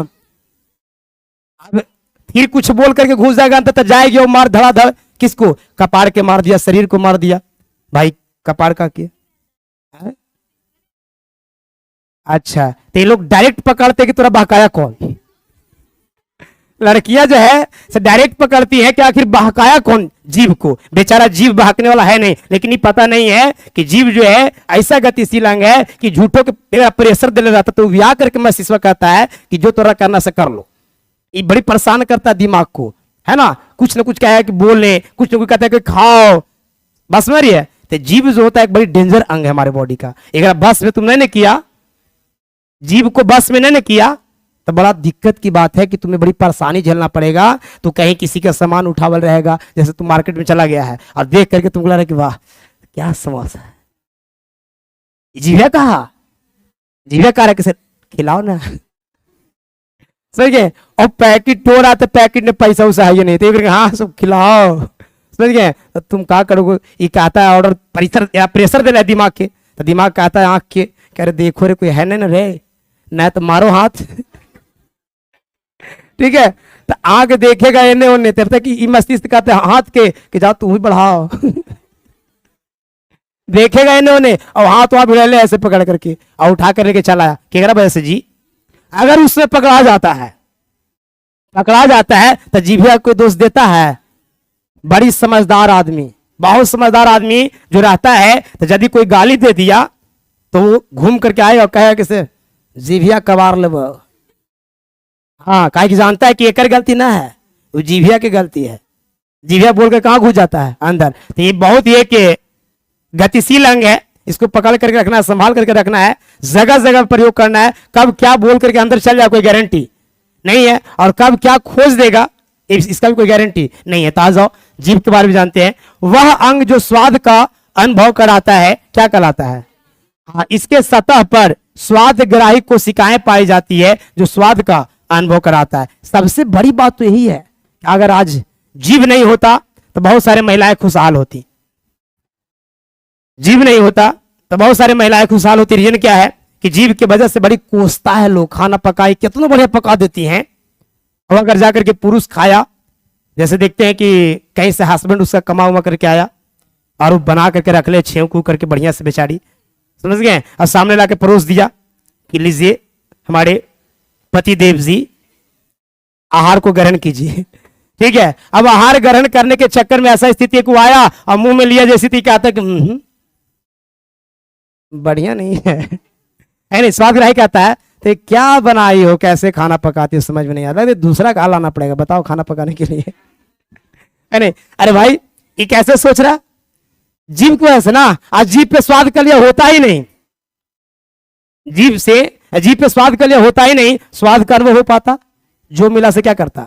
अब फिर कुछ बोल करके घुस जाएगा, अंत तक जाएगी और मार धड़ाधड़। किसको? कपार के मार दिया, शरीर को मार दिया। भाई कपार का किया? अच्छा, तो ये लोग डायरेक्ट पकड़ते कि तोरा बहकाया कौन? लड़कियां जो है से डायरेक्ट पकड़ती है कि आखिर बहकाया कौन जीभ को। बेचारा जीभ बहकने वाला है नहीं, लेकिन ये पता नहीं है कि जीभ जो है ऐसा गतिशील अंग है कि झूठों के प्रेशर देने रहता, तो व्याह करके मस्तिष्क कहता है कि जो तोरा करना से कर लो। ये बड़ी परेशान करता है दिमाग को, है ना? कुछ ना कुछ कहे कि बोले, कुछ ना कुछ कहता है कि खाओ, बस में रही है। तो जीभ जो होता है एक बड़ी डेंजर अंग है हमारे बॉडी का। अगर बस में तुमने नहीं किया, जीभ को बस में नहीं किया, तो बड़ा दिक्कत की बात है कि तुम्हें बड़ी परेशानी झेलना पड़ेगा। तो कहीं किसी का सामान उठावल रहेगा, जैसे तुम मार्केट में चला गया है और देख करके तुमको लग रहा है कि वाह क्या समोसा है, जीभा कहा, जीभा कहा किसे खिलाओ ना। समझ गए? और पैकेट हो रहा था, पैकेट में पैसा उसा है नहीं, तो हाँ सब खिलाओ। समझ गए? तो तुम क्या करोगे? ये कहता है ऑर्डर, प्रेशर दे रहा है दिमाग के, तो दिमाग कहता है आंख के, कह रहे देखो रे कोई है ना रे, ना तो मारो हाथ। ठीक है? तो आंख देखेगा इन्हें उन्हें, तब तक कि मस्तिष्क कहते हैं हाथ के कि जाओ तू ही बढ़ाओ। देखेगा इन्हें उन्हें, और हाथ वहां भिड़ा ले ऐसे पकड़ करके और उठा कर लेके चला। क्या वजह से जी, अगर उसमें पकड़ा जाता है तो जीभिया कोई दोष देता है? बड़ी समझदार आदमी, बहुत समझदार आदमी जो रहता है, तो यदि कोई गाली दे दिया तो वो घूम करके आए और कहे किसे जीभिया कबार ले। हाँ, काहे कि जानता है कि एक गलती ना है, वो जीभिया की गलती है। जीभिया बोल के कहाँ घुस जाता है अंदर। तो ये बहुत ये कि गतिशील अंग है, इसको पकड़ करके रखना है, संभाल करके रखना है, जगह जगह प्रयोग करना है। कब क्या बोल करके अंदर चल जाए कोई गारंटी नहीं है, और कब क्या खोज देगा इसका भी कोई गारंटी नहीं है। तो आ जाओ जीभ के बारे में जानते हैं। वह अंग जो स्वाद का अनुभव कराता है क्या कहलाता है? हाँ, इसके सतह पर स्वाद ग्राही कोशिकाएं पाई जाती है जो स्वाद का अनुभव कराता है। सबसे बड़ी बात तो यही है कि अगर आज जीभ नहीं होता तो बहुत सारी महिलाएं खुशहाल होती, जीभ नहीं होता तो बहुत सारी महिलाएं खुशहाल होती। रीजन क्या है कि जीभ की वजह से बड़ी कोसता है लोग, खाना पकाई कितना बढ़िया पका देती हैं, और अगर जाकर के पुरुष खाया, जैसे देखते हैं कि कहीं से हस्बैंड उसका कमा उमा करके आया और वो बना करके रख ले छेव करके बढ़िया से बेचारी, समझ गए, और सामने लाके परोस दिया कि लीजिए हमारे पति देव जी आहार को ग्रहण कीजिए, ठीक है। अब आहार ग्रहण करने के चक्कर में ऐसा स्थिति को आया और मुंह में लिया जैसी थी, क्या आता कि बढ़िया नहीं है नहीं, स्वादग्राही कहता है तो क्या बनाई हो, कैसे खाना पकाती हो, समझ में नहीं आता, दूसरा कहा लाना पड़ेगा बताओ खाना पकाने के लिए है नहीं। अरे भाई ये कैसे सोच रहा, जीभ को ऐसे ना, आज जीभ पे स्वाद का लिए होता ही नहीं, जीभ पे स्वाद का लिए होता ही नहीं, स्वाद का अनुभव हो पाता, जो मिला से क्या करता,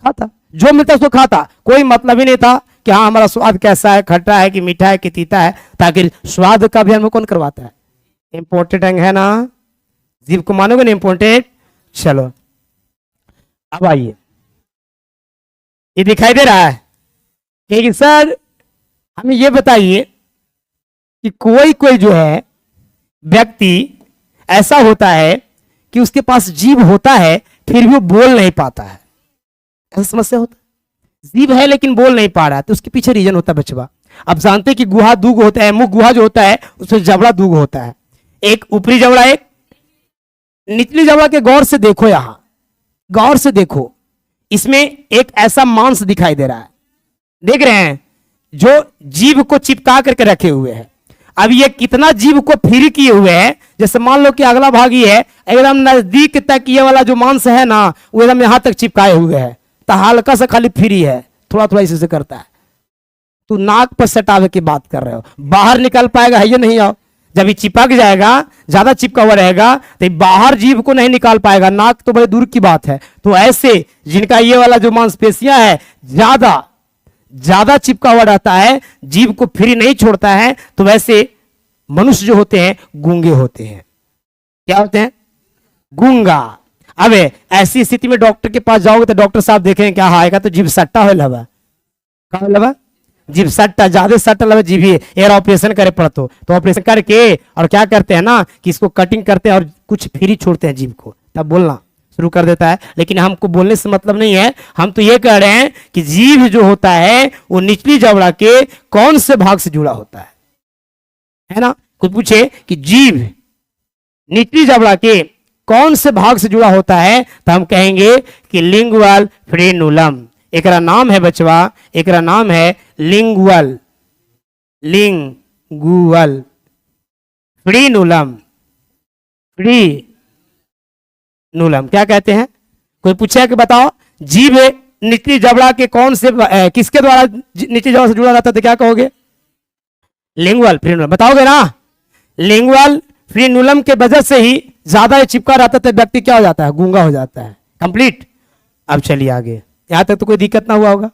खाता, जो मिलता उसको खाता, कोई मतलब ही नहीं था कि हाँ हमारा स्वाद कैसा है, खट्टा है कि मीठा है कि तीता है, ताकि स्वाद का भी अनुभव कौन करवाता है, इंपॉर्टेंट अंग है ना, जीभ को मानोगे ना इंपॉर्टेंट। चलो अब आइए, ये दिखाई दे रहा है कि सर हमें ये बताइए कि कोई कोई जो है व्यक्ति ऐसा होता है कि उसके पास जीभ होता है फिर भी वो बोल नहीं पाता है, ऐसा समस्या होता है, जीभ है लेकिन बोल नहीं पा रहा है, तो उसके पीछे रीजन होता है बचवा। अब जानते हैं कि गुहा दूग होता है, मुंह गुहा जो होता है उसमें जबड़ा दूग होता है, एक ऊपरी जबड़ा एक निचली जबड़ा के गौर से देखो, यहां गौर से देखो, इसमें एक ऐसा मांस दिखाई दे रहा है, देख रहे हैं, जो जीभ को चिपका करके रखे हुए है। अब ये कितना जीभ को फ्री किए हुए है, जैसे मान लो कि अगला भाग ये है एकदम नजदीक तक, ये वाला जो मांस है ना वो एकदम यहां तक चिपकाए हुए है, तो हल्का सा खाली फ्री है, थोड़ा थोड़ा इसी से करता है। तू नाक पर सटावे की बात कर रहे हो, बाहर निकल पाएगा है ये नहीं, आओ जब ये चिपक जाएगा, ज्यादा चिपका हुआ रहेगा तो बाहर जीभ को नहीं निकाल पाएगा, नाक तो बड़े दूर की बात है। तो ऐसे जिनका ये वाला जो मांसपेशियां है ज्यादा चिपका हुआ रहता है, जीभ को फ्री नहीं छोड़ता है, तो वैसे मनुष्य जो होते हैं गूंगे होते हैं। क्या होते हैं? गूंगा। अब ऐसी स्थिति में डॉक्टर के पास जाओगे तो डॉक्टर साहब देखेंगे क्या आएगा, तो जीभ सट्टा हो लगा, क्या लगा, जीभ सट्टा, ज्यादा सट्टा लगा जीभ, एयर ऑपरेशन करे पड़तो, तो ऑपरेशन करके और क्या करते हैं ना कि इसको कटिंग करते हैं और कुछ फ्री छोड़ते हैं जीभ को, तब बोलना शुरू कर देता है। लेकिन हमको बोलने से मतलब नहीं है, हम तो ये कह रहे हैं कि जीभ जो होता है वो निचली जबड़ा के कौन से भाग से जुड़ा होता है ना। कोई पूछे कि जीभ निचली जबड़ा के कौन से भाग से जुड़ा होता है, तो हम कहेंगे कि लिंगुअल फ्रेनुलम, एकरा नाम है बचवा, एकरा नाम है लिंगुअल फ्रेनुलम, फ्रेनुलम क्या कहते हैं। कोई पूछे कि बताओ जीभ निचली जबड़ा के कौन से किसके द्वारा निचली जबड़ा से जुड़ा रहता है, तो क्या कहोगे, लिंगुअल फ्रेनुलम, बताओगे ना। लिंगुअल फ्रेनुलम के वजह से ही ज्यादा चिपका रहता है, व्यक्ति क्या हो जाता है, गूंगा हो जाता है। कंप्लीट। अब चलिए आगे, यहां तक तो कोई दिक्कत ना हुआ होगा।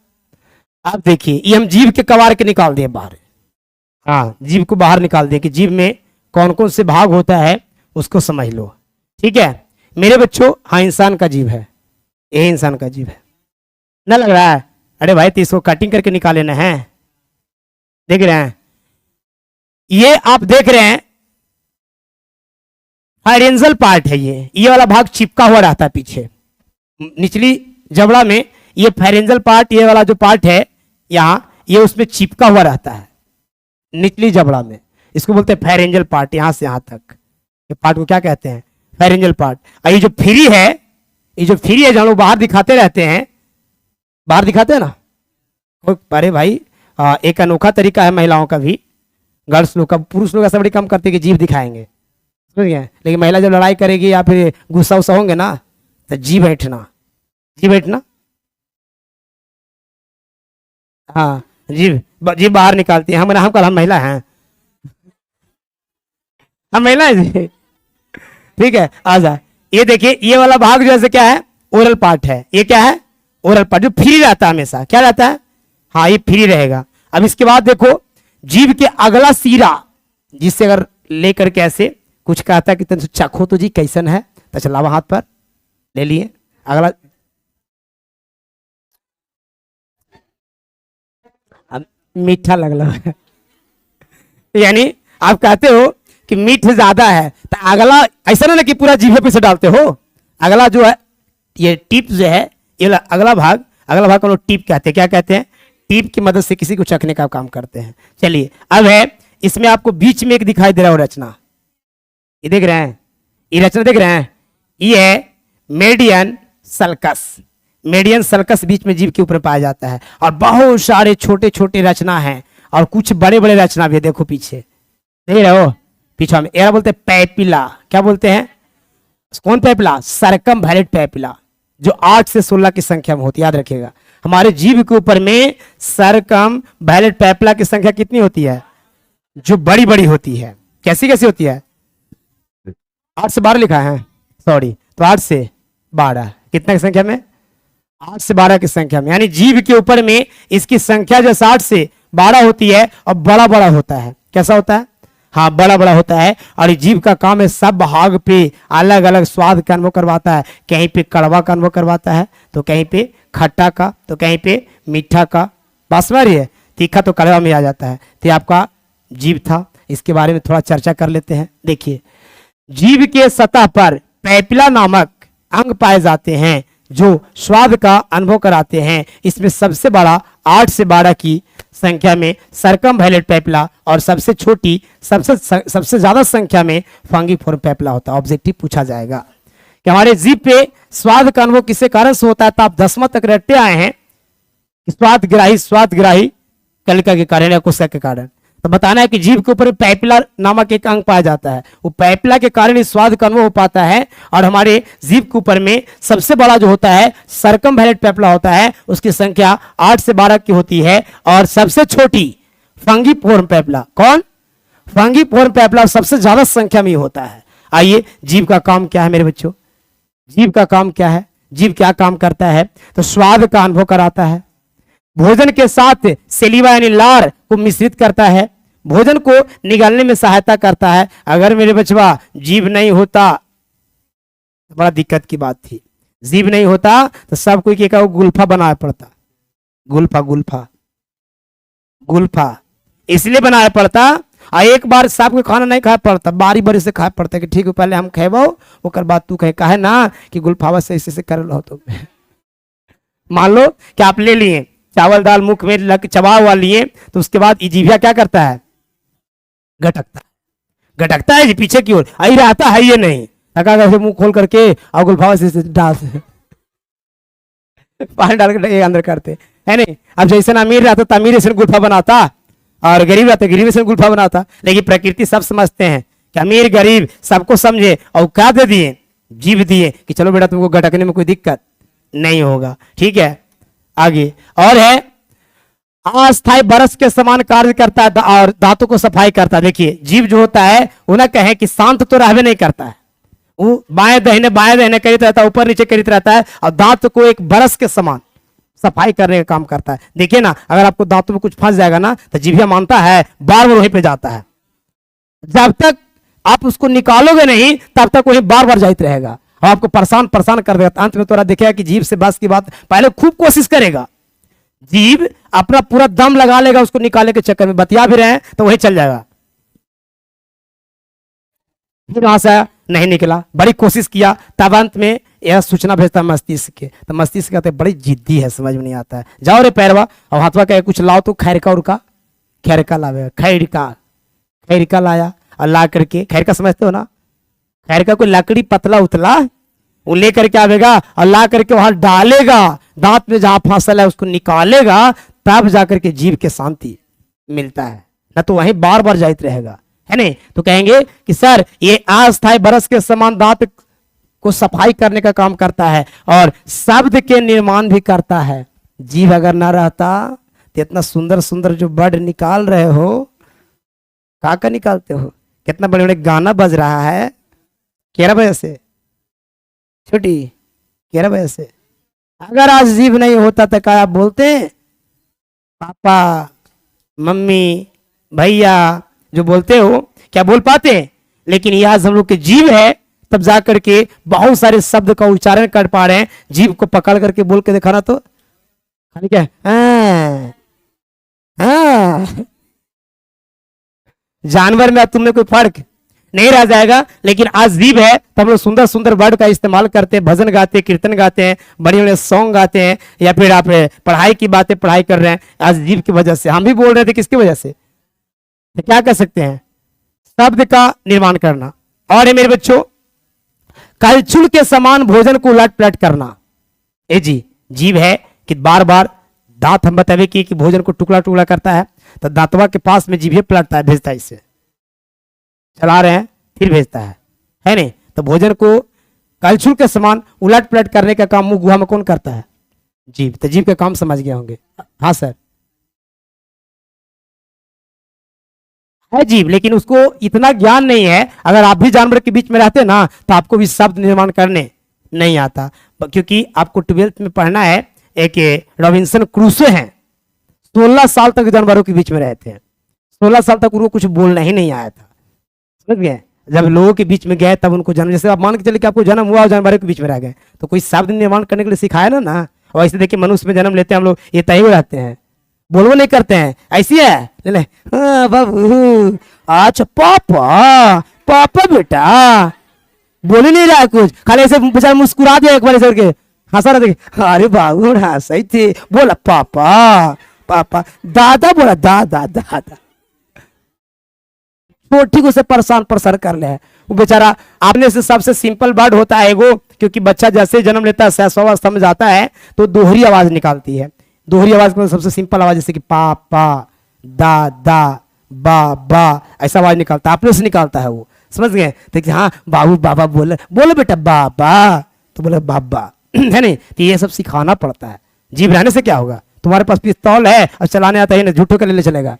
आप देखिए ये हम जीभ के कवार के निकाल दिए बाहर, हाँ जीभ को बाहर निकाल दिए कि जीभ में कौन कौन से भाग होता है उसको समझ लो, ठीक है मेरे बच्चों। हाँ इंसान का जीभ है, ये इंसान का जीभ है ना, लग रहा है। अरे भाई तो इसको कटिंग करके निकाल लेना है, देख रहे हैं, ये आप देख रहे हैं फायरेंजल पार्ट है, ये वाला भाग चिपका हुआ रहता है पीछे निचली जबड़ा में, ये फायरेंजल पार्ट, ये वाला जो पार्ट है यहाँ, ये उसमें चिपका हुआ रहता है निचली जबड़ा में, इसको बोलते हैं फायरेंजल पार्ट। यहां से यहां तक ये पार्ट को क्या कहते हैं, फायरेंजल पार्ट। और ये जो फ्री है, ये जो फ्री है जो हम लोग बाहर दिखाते रहते हैं, बाहर दिखाते हैं ना, अरे भाई एक अनोखा तरीका है महिलाओं का भी, गर्ल्स लोग का, पुरुष लोग ऐसा बड़ी कम करते कि जीभ दिखाएंगे, समझ गए। लेकिन महिला जब लड़ाई करेगी या फिर गुस्सा उस्सा होंगे ना, तो जीभ बैठना, जीभ बैठना, हाँ जीभ बाहर निकालती है। हम कल हम महिला हैं, हम महिला हैं जी, ठीक है। आजा ये देखिए, ये वाला भाग जो है क्या है, ओरल पार्ट है। ये क्या है, ओरल पार्ट, जो फ्री रहता है हमेशा, क्या रहता है, हाँ ये फ्री रहेगा। अब इसके बाद देखो जीभ के अगला सीरा, जिससे अगर लेकर के ऐसे कुछ कहता है कि तुम चखो तो जी कैसन है, तो चलावा हाथ पर ले लिए, अगला मीठा लगला है। यानी आप कहते हो कि मीठ ज्यादा है, तो अगला ऐसा ना कि पूरा जीभे पे से डालते हो, अगला जो है ये टिप जो है, ये अगला भाग को लोग टिप कहते हैं। क्या कहते हैं? टिप की मदद से किसी को चखने का काम करते हैं। चलिए अब है, इसमें आपको बीच में एक दिखाई दे रहा है रचना, ये देख रहे हैं, ये रचना देख रहे हैं, ये है मेडियन सल्कस। मेडियन सल्कस बीच में जीभ के ऊपर पाया जाता है, और बहुत सारे छोटे छोटे रचना हैं और कुछ बड़े बड़े रचना भी है। देखो पीछे देख रहे हो, पीछे में एरा बोलते हैं पैपिला। क्या बोलते हैं? कौन पैपिला? सरकम वैलेट पैपिला, जो 8 से 16 की संख्या में होती है। याद रखिएगा, हमारे जीभ के ऊपर में सरकम वैलेट पैपिला की संख्या कितनी होती है? जो बड़ी बड़ी होती है। कैसी कैसी होती है? 8 से 12 लिखा है, सॉरी, तो 8 से 12 कितना की संख्या में? 8 से 12 की संख्या में। यानी जीभ के ऊपर में इसकी संख्या जो 8 से 12 होती है, और बड़ा बड़ा होता है। कैसा होता है? हाँ, बड़ा बड़ा होता है। और ये जीभ का काम है सब भाग पे अलग अलग स्वाद का अनुभव करवाता है। कहीं पे कड़वा का अनुभव करवाता है, तो कहीं पे खट्टा का, तो कहीं पे मीठा का। बात समझ रही है? तीखा तो कड़वा में आ जाता है। तो आपका जीभ था, इसके बारे में थोड़ा चर्चा कर लेते हैं। देखिए, जीभ के सतह पर पैपिला नामक अंग पाए जाते हैं जो स्वाद का अनुभव कराते हैं। इसमें सबसे बड़ा 8 से 12 की संख्या में सरकम वैलेट पैपिला, और सबसे छोटी सबसे ज्यादा संख्या में फंगिफोरम पैपिला होता है। ऑब्जेक्टिव पूछा जाएगा कि हमारे जीभ पे स्वाद का अनुभव किसके कारण से होता है, तो आप 10वां तक रटते आए हैं। स्वाद ग्राही कलिका के कारण या कोशिका के कारण। तो बताना है कि जीभ के ऊपर पैपिला नामक एक अंग पाया जाता है, वो पैपिला के कारण इस स्वाद का अनुभव हो पाता है। और हमारे जीभ के ऊपर में सबसे बड़ा जो होता है सरकम वैलेट पैपिला होता है, उसकी संख्या 8 से 12 की होती है। और सबसे छोटी फंगिफोरम पैपिला, कौन? फंगिफोरम पैपिला सबसे ज्यादा संख्या में होता है। आइए, जीभ का काम क्या है मेरे बच्चों? जीभ का काम क्या है? जीभ क्या काम करता है? तो स्वाद का अनुभव कराता है, भोजन के साथ सेलिवा यानी लार को मिश्रित करता है, भोजन को निगलने में सहायता करता है। अगर मेरे बचवा जीभ नहीं होता, बड़ा दिक्कत की बात थी। जीभ नहीं होता तो सब कोई क्या गुल्फा बनाया पड़ता। गुल्फा इसलिए बनाया पड़ता, और एक बार सबको खाना नहीं खाया पड़ता, बारी बारी से खाया पड़ता कि ठीक है पहले हम खेबो, ओकर बाद तू कहे ना कि गुल्फावा से ऐसे कर लो। तो मान लो कि आप ले लिए चावल दाल, मुख में चबा हुआ लिए, तो उसके बाद जीभिया क्या करता है? घटकता है पीछे की ओर, आई रहता है ये नहीं, लगा कैसे मुंह खोल करके और गुल्फावा से डाल पानी डाल के अंदर करते है नहीं। अब जैसे ना अमीर रहता तो अमीर ऐसे गुल्फा बनाता, और गरीब रहता गरीब ऐसे गुल्फा बनाता। लेकिन प्रकृति सब समझते हैं कि अमीर गरीब सबको समझे, और क्या दे दिए? जीभ दिए कि चलो बेटा तुमको घटकने में कोई दिक्कत नहीं होगा। ठीक है, आगे और है, अस्थायी बरस के समान कार्य करता है और दांतों को सफाई करता है। देखिए, जीभ जो होता है वो ना कहे कि शांत तो रहबे नहीं करता है, वो बाएं दहने करित रहता है, ऊपर नीचे करित रहता है, और दांत को एक बरस के समान सफाई करने का काम करता है। देखिए ना, अगर आपको दांतों में कुछ फंस जाएगा ना, तो जीभिया मानता है बार बार वहीं पे जाता है। जब तक आप उसको निकालोगे नहीं, तब तक वहीं बार बार जाते रहेगा, और आपको परेशान कर देगा। अंत में तोरा देखेगा कि जीभ से बस की बात, पहले खूब कोशिश करेगा, जीभ अपना पूरा दम लगा लेगा उसको निकालने के चक्कर में, बतिया भी रहे हैं तो वहीं चल जाएगा। फिर वहां से नहीं निकला, बड़ी कोशिश किया, तब अंत में यह सूचना भेजता है मस्तिष्क के। तो मस्तिष्क कहते बड़ी जिद्दी है, समझ में नहीं आता है, जाओ रे पैरवा, और हाथवा कहे कुछ लाओ, तो खैरका लावेगा, खैरका लाया, और ला करके, खैरका समझते हो ना, खैरका कोई लकड़ी पतला उतला वो लेकर के आवेगा, और ला करके वहां डालेगा, दांत में जहां फांसल है उसको निकालेगा, तब जाकर के जीभ के शांति मिलता है, ना तो वहीं बार बार जाइत रहेगा, है नहीं। तो कहेंगे कि सर ये अस्थायी बरस के समान दांत को सफाई करने का काम करता है, और शब्द के निर्माण भी करता है। जीभ अगर ना रहता तो इतना सुंदर सुंदर जो वर्ड निकाल रहे हो, का निकालते हो, कितना बड़े बड़े गाना बज रहा है, 11 बजे से छोटी 11 बजे से। अगर आज जीभ नहीं होता तो क्या आप बोलते पापा मम्मी भैया जो बोलते हो, क्या बोल पाते? लेकिन यह आज हम लोग के जीभ है, तब जाकर के बहुत सारे शब्द का उच्चारण कर पा रहे हैं। जीभ को पकड़ करके बोल के दिखाना तो खाली क्या हाँ, जानवर में तुम में कोई फर्क नहीं रह जाएगा। लेकिन आज जीव है तो हम लोग सुंदर सुंदर वर्ड का इस्तेमाल करते हैं, भजन गाते हैं, कीर्तन गाते हैं, बड़े बड़े सॉन्ग गाते हैं, या फिर आप पढ़ाई की बातें पढ़ाई कर रहे हैं। आज जीव की वजह से हम भी बोल रहे थे, किसकी वजह से? तो क्या कर सकते हैं? शब्द का निर्माण करना। और है मेरे बच्चों, कलछुल के समान भोजन को उलट पलट करना। ए जी, जीव है कि बार बार दांत हम बतावे कि भोजन को टुकड़ा टुकड़ा करता है, तो दांतवा के पास में जीभ पलटता है, भेजता है, इससे चला रहे हैं फिर भेजता है नहीं? तो भोजन को कलछुल के समान उलट पलट करने का काम मुंह गुहा में कौन करता है? जीभ। तो जीभ का काम समझ गए होंगे। हाँ सर, है जीव, लेकिन उसको इतना ज्ञान नहीं है। अगर आप भी जानवर के बीच में रहते ना तो आपको भी शब्द निर्माण करने नहीं आता, क्योंकि आपको 12th में पढ़ना है। एक रॉबिन्सन क्रूसो हैं, 16 साल तक जानवरों के बीच में रहते हैं। 16 साल तक उनको कुछ बोलना ही नहीं आया था, समझ गए? जब लोगों के बीच में गए तब उनको जन्म, जैसे आप मान के चले कि आपको जन्म हुआ और जानवरों के बीच में रह गए, तो कोई शब्द निर्माण करने के लिए सिखाया ना। और ऐसे देखिए मनुष्य में जन्म लेते हैं हम लोग, ये तय हो जाते हैं, बोलबो नहीं करते हैं, ऐसी है ले ले, हाँ बाबू, अच्छा पापा, पापा बेटा, बोल ही नहीं रहा है कुछ, खाली ऐसे बेचारा मुस्कुरा दिया एक बार ऐसे करके, हंसा रहा देखे, अरे बाबू सही थे, बोला पापा पापा, दादा बोला दादा दादा, छोटी को से परेशान परेशान कर ले। वो बेचारा आपने से सबसे सिंपल वर्ड होता है वो, क्योंकि बच्चा जैसे जन्म लेता है शैशवावस्था में जाता है तो दोहरी आवाज निकालती है। दोहरी आवाज में सबसे सिंपल आवाज जैसे कि पापा, दादा, बाबा, ऐसा आवाज निकालता है, आपने से निकालता है वो, समझ गए? देखिए हाँ बाबू बाबा बोले, बोले बेटा बाबा, तो बोले बाबा, है नहीं? तो ये सब सिखाना पड़ता है। जीभ रहने से क्या होगा? तुम्हारे पास पिस्तौल है और चलाने आता है ना, झूठों के ले चलेगा,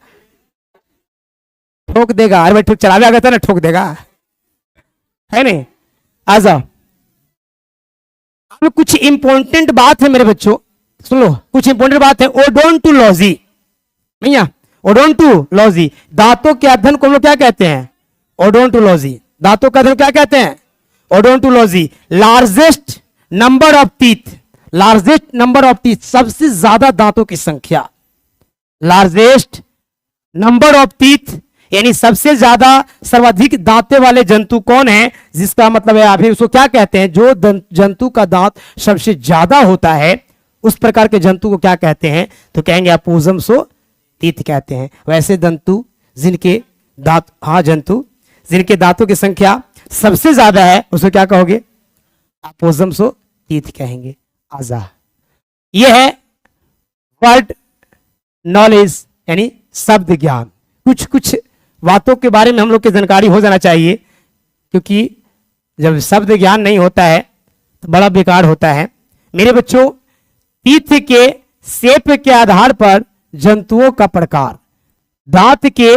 ठोक देगा। अरे भाई ठोक चलावे आ गया था ना, ठोक देगा, है नहीं? आ जाओ, अब कुछ इंपॉर्टेंट बात है मेरे बच्चों, सुन लो, कुछ इंपॉर्टेंट बात है। ओडोंटोलॉजी, भैया ओडोंटोलॉजी, दांतों के अध्ययन को हम लोग क्या कहते हैं? ओडोंटोलॉजी। दांतों का अध्ययन क्या कहते हैं? Odontology. Largest number of teeth, largest number of teeth, सबसे ज्यादा दांतों की संख्या। लार्जेस्ट नंबर ऑफ टीथ यानी सबसे ज्यादा सर्वाधिक दांतें वाले जंतु कौन है? जिसका मतलब है अभी उसको क्या कहते हैं? जो जंतु का दांत सबसे ज्यादा होता है उस प्रकार के जंतु को क्या कहते हैं? तो कहेंगे अपोजमसो टीथ कहते हैं। वैसे जंतु जिनके दांत, हाँ जंतु जिनके दांतों की संख्या सबसे ज्यादा है उसको क्या कहोगे? अपोजमसो टीथ कहेंगे। आजा, यह है वर्ड नॉलेज यानी शब्द ज्ञान। कुछ कुछ बातों के बारे में हम लोग की जानकारी हो जाना चाहिए, क्योंकि जब शब्द ज्ञान नहीं होता है तो बड़ा बेकार होता है। मेरे बच्चों, टीथ के शेप के आधार पर जंतुओं का प्रकार, दांत के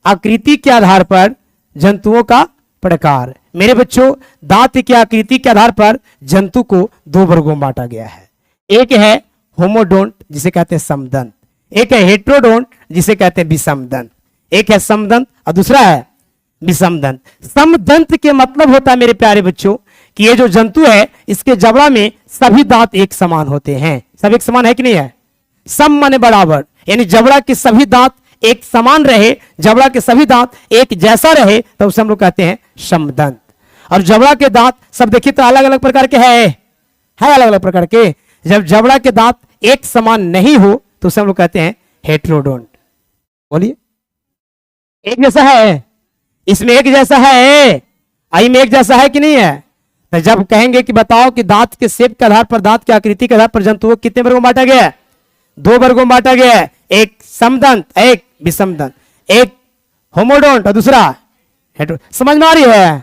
आकृति के आधार पर जंतुओं का प्रकार। मेरे बच्चों, दांत की आकृति के आधार पर जंतु को दो वर्गों में बांटा गया है। एक है होमोडोंट जिसे कहते हैं समदंत, एक है हेट्रोडोंट जिसे कहते हैं विषमदंत। एक है समदंत और दूसरा है विषमदंत। समदंत के मतलब होता है मेरे प्यारे बच्चों कि ये जो जंतु है इसके जबड़ा में सभी दांत एक समान होते हैं। सब एक समान है कि नहीं है? सम माने बराबर, यानी जबड़ा के सभी दांत एक समान रहे, जबड़ा के सभी दांत एक जैसा रहे तो उसे हम लोग कहते हैं समदंत। और जबड़ा के दांत सब देखिए तो अलग अलग प्रकार के है अलग अलग प्रकार के। जब जबड़ा के दांत एक समान नहीं हो तो उसे हम लोग कहते हैं हेट्रोडोंट। बोलिए, एक जैसा है, इसमें एक जैसा है, आई में एक जैसा है कि नहीं है? तो जब कहेंगे कि बताओ कि दांत के शेप के आधार पर, दांत की आकृति के आधार पर जंतुओं को कितने वर्गों में बांटा गया है? दो वर्गों में बांटा गया है, एक समदंत एक विषमदंत, एक होमोडोंट और दूसरा हेट्रो। समझ में आ रही है?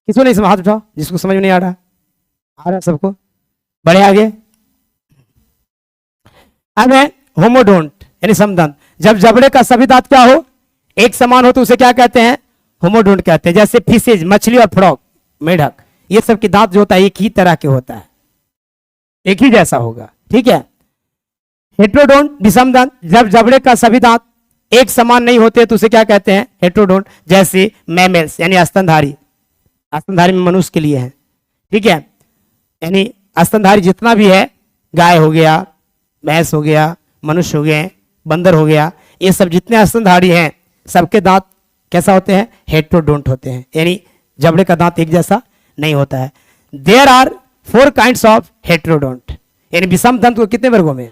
किसको नहीं समझ? हाथ उठाओ जिसको समझ में नहीं आ रहा। आ रहा सबको? बढ़े आगे। अब है होमोडोंट यानी समदंत। जब जबड़े का सभी दांत क्या हो? एक समान हो तो उसे क्या कहते हैं? होमोडोंट कहते हैं। जैसे फिशेज, मछली और फ्रॉग, मेढक, ये सब के दांत जो होता है एक ही तरह के होता है, एक ही जैसा होगा, ठीक है। हेट्रोडोंट विषमदंत, जब जबड़े का सभी दांत एक समान नहीं होते तो उसे क्या कहते हैं? हेट्रोडोंट। जैसे मैमल्स यानी स्तनधारी, स्तनधारी में मनुष्य के लिए है, ठीक है, यानी स्तनधारी जितना भी है, गाय हो गया, भैंस हो गया, मनुष्य हो गए, बंदर हो गया, ये सब जितने स्तनधारी हैं सबके दांत कैसा होते हैं, हेट्रोडोंट होते हैं, यानी जबड़े का दांत एक जैसा नहीं होता है। There are 4 kinds of heterodont, यानी विषम दंत को कितने वर्गों में,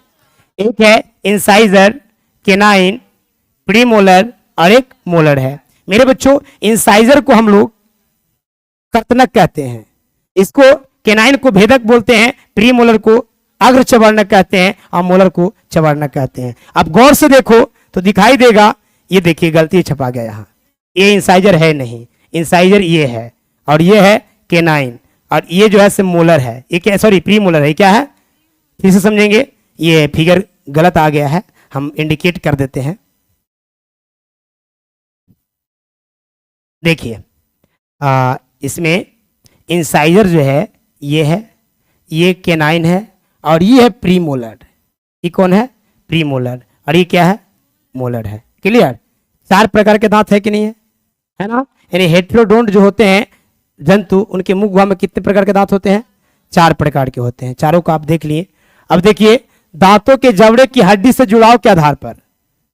एक है इंसाइजर, केनाइन, प्रीमोलर और एक मोलर है। मेरे बच्चों इंसाइजर को हम लोग कर्तनक कहते हैं, इसको केनाइन को भेदक बोलते हैं, प्रीमोलर को अग्र चबर्णक कहते हैं और मोलर को चबर्णक कहते हैं। अब गौर से देखो तो दिखाई देगा, ये देखिए गलती छपा गया यहाँ, ये इंसाइजर है नहीं, इंसाइजर ये है और ये है केनाइन और ये जो है से मोलर है, ये क्या, सॉरी प्रीमोलर है, क्या है फिर से समझेंगे, ये फिगर गलत आ गया है, हम इंडिकेट कर देते हैं। देखिए इसमें इंसाइजर जो है, ये केनाइन है और ये है प्रीमोलर, ये कौन है, प्रीमोलर, और ये क्या है, मोलर है। क्लियर, 4 प्रकार के दांत है कि नहीं है ना। यानी हेट्रोडोंट जो होते हैं जंतु, उनके मुख गुहा में कितने प्रकार के दांत होते हैं, 4 प्रकार के होते हैं। चारों को आप देख लिए। अब देखिए दांतों के जबड़े की हड्डी से जुड़ाव के आधार पर,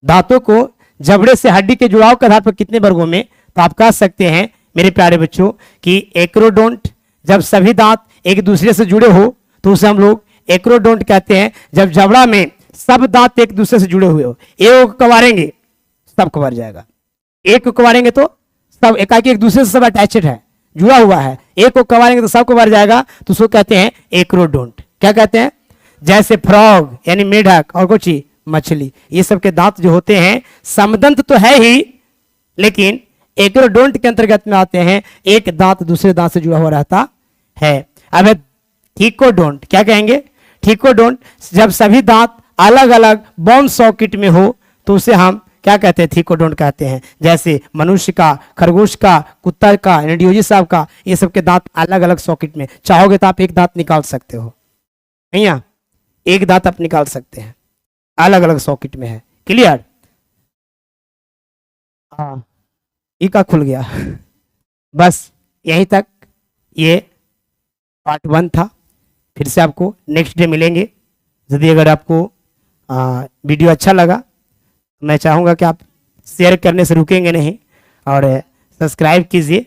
दांतों को जबड़े से हड्डी के जुड़ाव के आधार पर कितने वर्गों में, तो आप कह सकते हैं मेरे प्यारे बच्चों कि एक्रोडोंट, जब सभी दांत एक दूसरे से जुड़े हो तो उसे हम लोग एक्रोडोंट कहते हैं। जब जबड़ा में सब दांत एक दूसरे से जुड़े हुए हो, एक को कबारेंगे सब कबार जाएगा, एक को कबारेंगे तो सब एकाकी एक दूसरे से सब अटैचड है, जुड़ा हुआ है, एक को कबारेंगे तो सब कबार जाएगा, तो उसको कहते हैं एक्रोडोंट। क्या कहते हैं, जैसे फ्रॉग यानी मेढक और कुछ मछली, ये सब के दांत जो होते हैं समदंत तो है ही, लेकिन एक्रोडोंट के अंतर्गत में आते हैं, एक दांत दूसरे दांत से जुड़ा हुआ रहता है। अब थीकोडोंट, क्या कहेंगे, थीकोडोंट, जब सभी दांत अलग अलग बोन सॉकेट में हो तो उसे हम क्या कहते हैं, थीकोडोंट कहते हैं। जैसे मनुष्य का, खरगोश का, कुत्ता का, डियोजी साहब का, ये सब के दांत अलग अलग सॉकेट में, चाहोगे तो आप एक दांत निकाल सकते हो, भैया एक दांत आप निकाल सकते हैं, अलग अलग सॉकेट में है। क्लियर, हाँ ये का खुल गया। बस यहीं तक ये पार्ट 1 था। फिर से आपको नेक्स्ट डे मिलेंगे। यदि अगर आपको वीडियो अच्छा लगा, मैं चाहूँगा कि आप शेयर करने से रुकेंगे नहीं और सब्सक्राइब कीजिए।